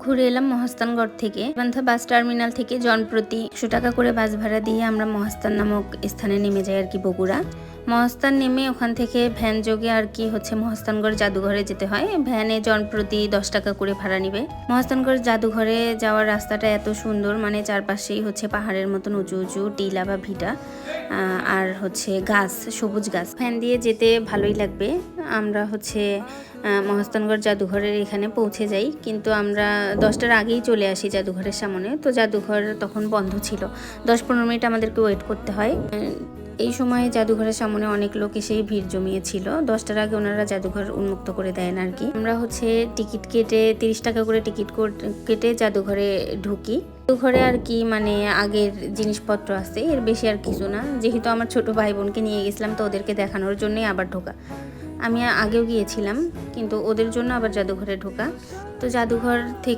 ঘুরে এলাম মহাস্থানগড় থেকে। বান্ধা বাস টার্মিনাল থেকে জনপ্রতি 100 টাকা করে বাস ভাড়া দিয়ে আমরা মহাস্থান নামক স্থানে নেমে যাই আর কি, বগুড়া। মহাস্থান নেমে ওখান থেকে ভ্যান যোগে আর কি মহাস্থানগড় জাদুঘরে যেতে হয়। ভ্যানে জনপ্রতি 10 টাকা করে ভাড়া নিবে। মহাস্থানগড় জাদুঘরে যাওয়ার রাস্তাটা এত সুন্দর, মানে চারপাশেই পাহাড়ের মতন উঁচু উঁচু টিলা বা ভিটা, আর গাছ, সবুজ গাছ। ভ্যান দিয়ে যেতে ভালোই লাগবে। আমরা মহাস্থানগড় জাদুঘরের এখানে পৌঁছে যাই, কিন্তু আমরা 10টার আগেই চলে আসি জাদুঘরের সামনে। তো জাদুঘর তখন বন্ধ ছিল, 10-15 মিনিট আমাদেরকে ওয়েট করতে হয়। এই সময় জাদুঘরের সামনে অনেক লোক এসেই ভিড় জমিয়েছিল। 10টার আগে ওনারা জাদুঘর উন্মুক্ত করে দেন আর কি। আমরা টিকিট কেটে 30 টাকা করে টিকিট কেটে জাদুঘরে ঢুকি। জাদুঘরে আর কি মানে আগের জিনিসপত্র আছে, এর বেশি আর কিছু না। যেহেতু আমার ছোট ভাই বোনকে নিয়ে গেছিলাম, তো ওদেরকে দেখানোর জন্যই আবার ঢোকা। আমি আগেও গিয়েছিলাম, কিন্তু ওদের জন্য আবার জাদুঘরে ঢোকা। তো জাদুঘর থেকে